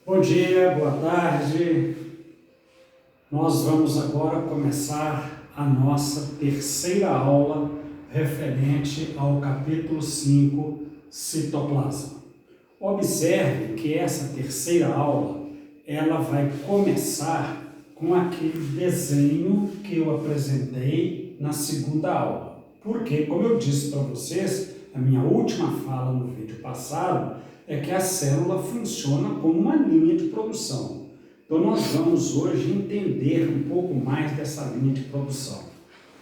Bom dia, boa tarde. Nós vamos agora começar a nossa terceira aula referente ao capítulo 5, citoplasma. Observe que essa terceira aula, ela vai começar com aquele desenho que eu apresentei na segunda aula. Porque, como eu disse para vocês, a minha última fala no vídeo passado é que a célula funciona como uma linha de produção. Então, nós vamos hoje entender um pouco mais dessa linha de produção.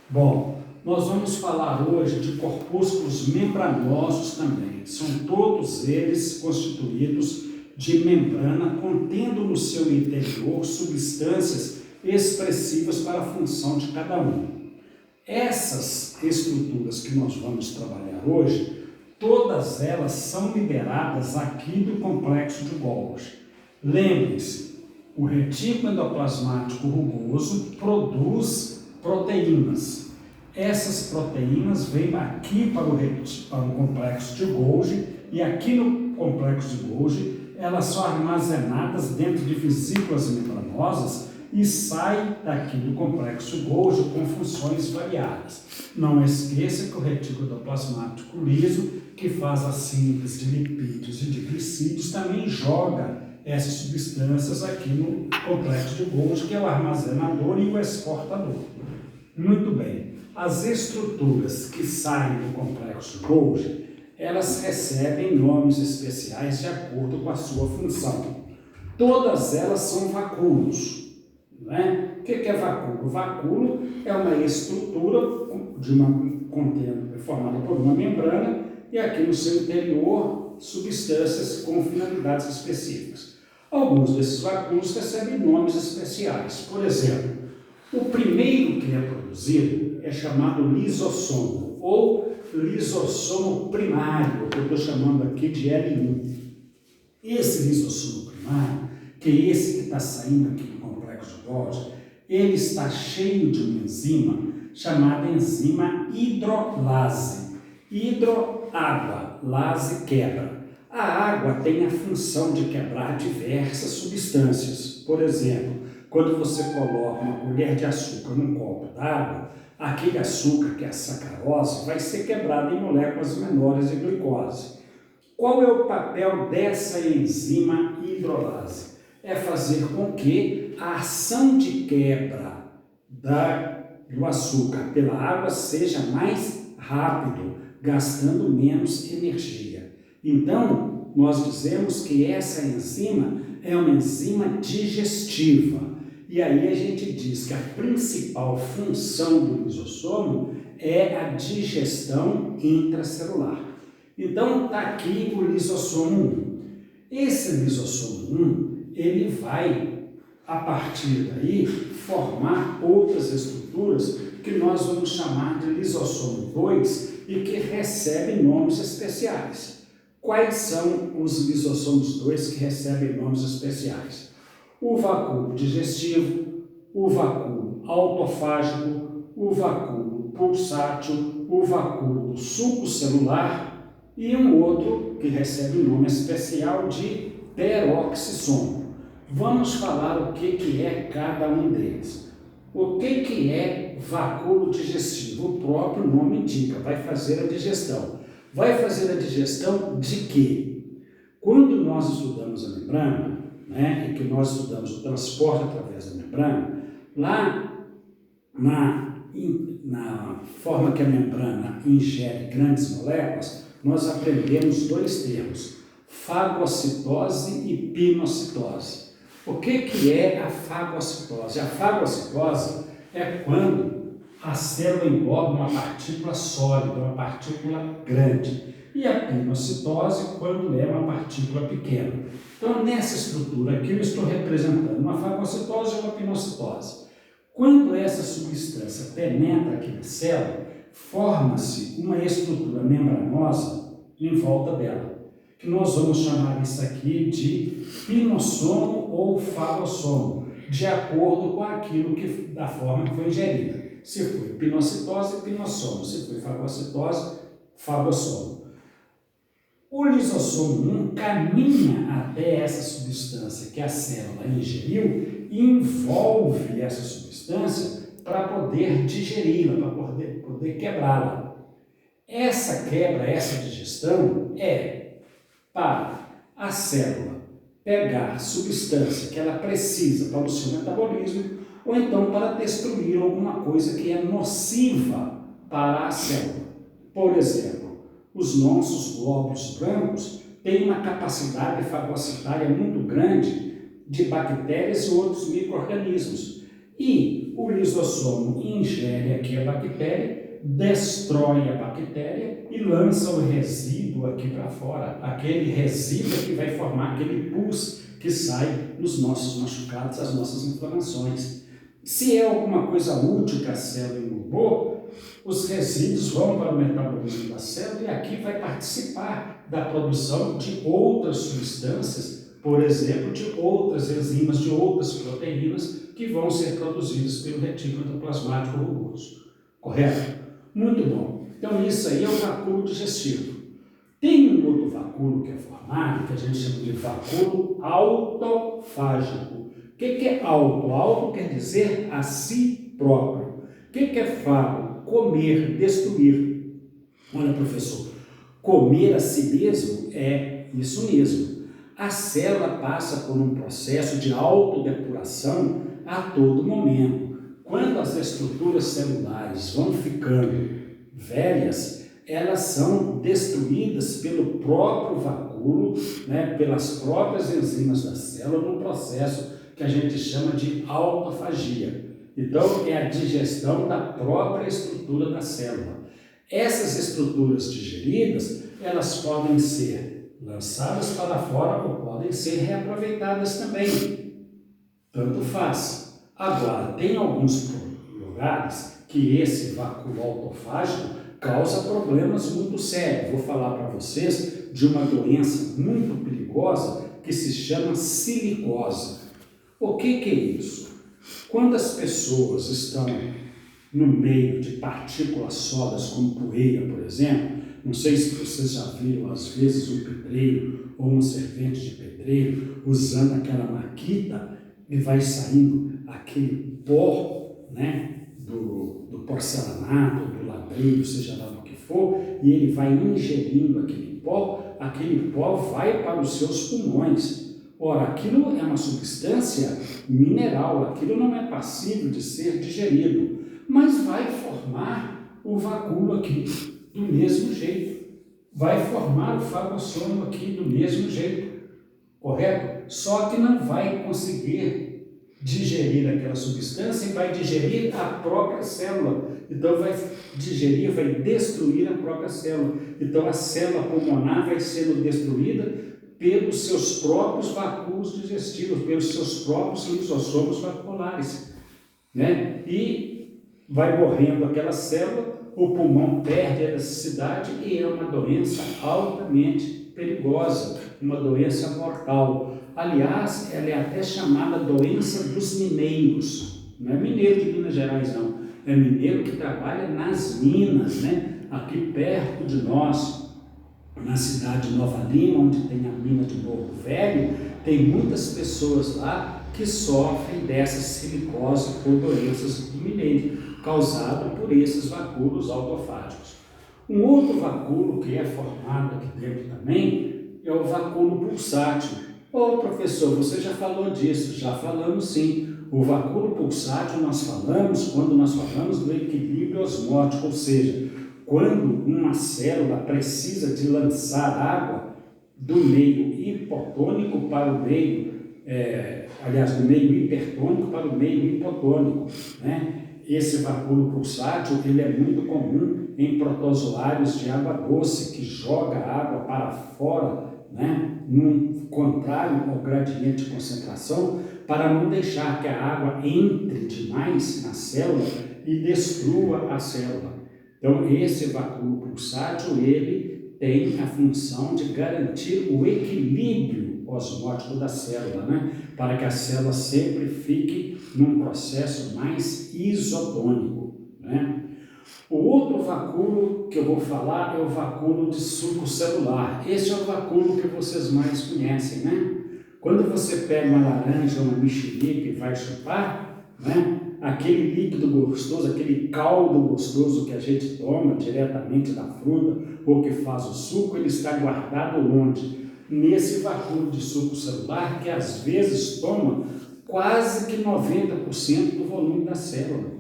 Bom, nós vamos falar hoje de corpúsculos membranosos também. São todos eles constituídos de membrana, contendo no seu interior substâncias expressivas para a função de cada um. Essas estruturas que nós vamos trabalhar hoje, todas elas são liberadas aqui do complexo de Golgi. Lembre-se, o retículo endoplasmático rugoso produz proteínas. Essas proteínas vêm aqui para o complexo de Golgi e aqui no complexo de Golgi elas são armazenadas dentro de vesículas membranosas e saem daqui do complexo Golgi com funções variadas. Não esqueça que o retículo endoplasmático liso, que faz a síntese de lipídios e de glicídios, também joga essas substâncias aqui no complexo de Golgi, que é o armazenador e o exportador. Muito bem. As estruturas que saem do complexo de Golgi, elas recebem nomes especiais de acordo com a sua função. Todas elas são vacúolos. Não é? O que é vacúolo? Vacúolo é uma estrutura formada por uma membrana e aqui no seu interior substâncias com finalidades específicas. Alguns desses vacúolos recebem nomes especiais. Por exemplo, o primeiro que é produzido é chamado lisossomo, ou lisossomo primário, que eu estou chamando aqui de L1. Esse lisossomo primário, que é esse que está saindo aqui do complexo de Golgi, ele está cheio de uma enzima chamada enzima hidrolase. Hidro-água, lase quebra. A água tem a função de quebrar diversas substâncias. Por exemplo, quando você coloca uma colher de açúcar num copo d'água, aquele açúcar, que é a sacarose, vai ser quebrado em moléculas menores de glicose. Qual é o papel dessa enzima hidrolase? É fazer com que a ação de quebra do açúcar pela água seja mais rápido, gastando menos energia. Então, nós dizemos que essa enzima é uma enzima digestiva. E aí a gente diz que a principal função do lisossomo é a digestão intracelular. Então, está aqui o lisossomo 1. Esse lisossomo 1, ele vai, a partir daí, formar outras estruturas que nós vamos chamar de lisossomo 2 e que recebem nomes especiais. Quais são os lisossomos 2 que recebem nomes especiais? O vacúolo digestivo, o vacúolo autofágico, o vacúolo pulsátil, o vacúolo sucocelular e um outro que recebe o nome especial de peroxissomo. Vamos falar o que é cada um deles. O que é vacúolo digestivo? O próprio nome indica, vai fazer a digestão. Vai fazer a digestão de quê? Quando nós estudamos a membrana, e que nós estudamos o transporte através da membrana, lá na forma que a membrana ingere grandes moléculas, nós aprendemos dois termos, fagocitose e pinocitose. O que é a fagocitose? A fagocitose é quando a célula engloba uma partícula sólida, uma partícula grande. E a pinocitose quando é uma partícula pequena. Então, nessa estrutura aqui eu estou representando uma fagocitose e uma pinocitose. Quando essa substância penetra aqui na célula, forma-se uma estrutura membranosa em volta dela, que nós vamos chamar isso aqui de pinossomo ou fagossomo, de acordo com aquilo da forma que foi ingerida. Se foi pinocitose, pinossomo. Se foi fagocitose, fagossomo. O lisossomo 1 caminha até essa substância substância que a célula ingeriu envolve essa substância para poder digeri-la, para poder quebrá-la. Essa quebra, essa digestão é para a célula pegar substância que ela precisa para o seu metabolismo ou então para destruir alguma coisa que é nociva para a célula. Por exemplo, os nossos glóbulos brancos têm uma capacidade fagocitária muito grande de bactérias e outros micro-organismos. E o lisossomo ingere aqui a bactéria, destrói a bactéria e lança o resíduo aqui para fora. Aquele resíduo que vai formar aquele pus que sai nos nossos machucados, as nossas inflamações. Se é alguma coisa útil que a célula engolou, os resíduos vão para o metabolismo da célula e aqui vai participar da produção de outras substâncias, por exemplo, de outras enzimas, de outras proteínas que vão ser produzidas pelo retículo endoplasmático rugoso. Correto? Muito bom. Então isso aí é o vacúolo digestivo. Tem um outro vacúolo que é formado, que a gente chama de vacúolo autofágico. O que é auto? Auto quer dizer a si próprio. O que é fago? Comer, destruir. Olha, professor, comer a si mesmo é isso mesmo. A célula passa por um processo de autodepuração a todo momento. Quando as estruturas celulares vão ficando velhas, elas são destruídas pelo próprio vacúolo, pelas próprias enzimas da célula, num processo que a gente chama de autofagia. Então, é a digestão da própria estrutura da célula. Essas estruturas digeridas, elas podem ser lançadas para fora ou podem ser reaproveitadas também. Tanto faz. Agora, tem alguns lugares que esse vacúolo autofágico causa problemas muito sérios. Vou falar para vocês de uma doença muito perigosa que se chama silicose. O que é isso? Quando as pessoas estão no meio de partículas sólidas, como poeira, por exemplo, não sei se vocês já viram, às vezes, um pedreiro ou um servente de pedreiro usando aquela maquita e vai saindo aquele pó, do porcelanato, do ladrilho, seja lá do que for, e ele vai ingerindo aquele pó vai para os seus pulmões. Ora, aquilo é uma substância mineral, aquilo não é passível de ser digerido, mas vai formar o vacúolo aqui do mesmo jeito, vai formar o fagossoma aqui do mesmo jeito, correto? Só que não vai conseguir digerir aquela substância e vai digerir a própria célula. Então vai digerir, vai destruir a própria célula. Então a célula pulmonar vai sendo destruída pelos seus próprios vacúolos digestivos, pelos seus próprios lisossomos vaculares, E vai morrendo aquela célula, o pulmão perde a elasticidade e é uma doença altamente perigosa, uma doença mortal. Aliás, ela é até chamada doença dos mineiros. Não é mineiro de Minas Gerais, não. É mineiro que trabalha nas minas, aqui perto de nós. Na cidade de Nova Lima, onde tem a mina de Morro Velho, tem muitas pessoas lá que sofrem dessa silicose por doenças do mineiro, causado por esses vacúolos autofágicos. Um outro vacúolo que é formado aqui dentro também é o vacúolo pulsátil. Ô professor, você já falou disso? Já falamos sim. O vacúolo pulsátil nós falamos quando nós falamos do equilíbrio osmótico, ou seja, quando uma célula precisa de lançar água do meio hipotônico para o meio, do meio hipertônico para o meio hipotônico, Esse vacúolo pulsátil ele é muito comum em protozoários de água doce, que joga a água para fora, num contrário ao gradiente de concentração, para não deixar que a água entre demais na célula e destrua a célula. Então, esse vacúolo pulsátil, ele tem a função de garantir o equilíbrio osmótico da célula, para que a célula sempre fique num processo mais isotônico, O outro vacúolo que eu vou falar é o vacúolo de suco celular. Esse é o vacúolo que vocês mais conhecem, Quando você pega uma laranja ou uma mexerica e vai chupar, né, aquele líquido gostoso, aquele caldo gostoso que a gente toma diretamente da fruta ou que faz o suco, ele está guardado onde? Nesse vácuo de suco celular que às vezes toma quase que 90% do volume da célula,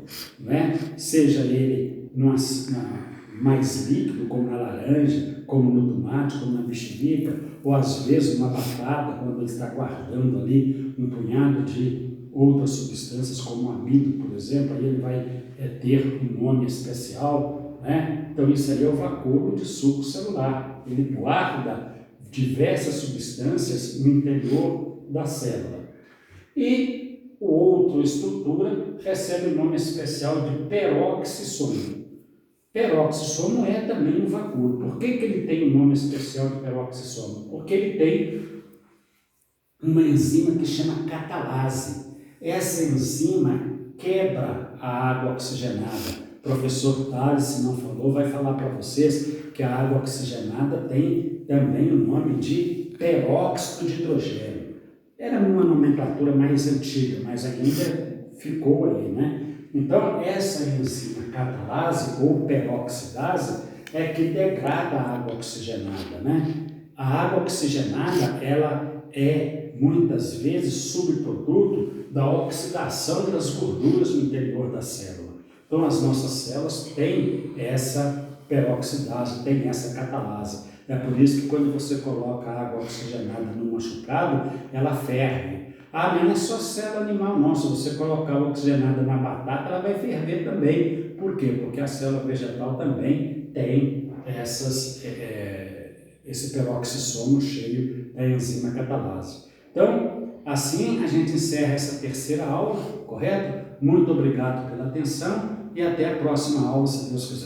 né? Seja ele mais líquido, como na laranja, como no tomate, como na mexerica, ou às vezes numa batata, quando ele está guardando ali um punhado de outras substâncias, como o amido, por exemplo, aí ele vai ter um nome especial, né? Então isso aí é o vacúolo de suco celular, ele guarda diversas substâncias no interior da célula. E o outra estrutura recebe o nome especial de peroxissomo. Peroxissomo é também um vacúolo. Por que ele tem o nome especial de peroxissomo? Porque ele tem uma enzima que chama catalase. Essa enzima quebra a água oxigenada. O professor Tales, se não falou, vai falar para vocês que a água oxigenada tem também o nome de peróxido de hidrogênio. Era uma nomenclatura mais antiga, mas ainda ficou aí, né? Então, essa enzima catalase ou peroxidase é que degrada a água oxigenada, né? A água oxigenada, ela é muitas vezes subproduto da oxidação das gorduras no interior da célula. Então, as nossas células têm essa peroxidase, têm essa catalase. É por isso que quando você coloca água oxigenada no machucado, ela ferve. Ah, mas não é só célula animal, não. Se você colocar oxigenada na batata, ela vai ferver também. Por quê? Porque a célula vegetal também tem esse peroxissomo cheio da enzima catalase. Então, assim a gente encerra essa terceira aula, correto? Muito obrigado pela atenção e até a próxima aula, se Deus quiser.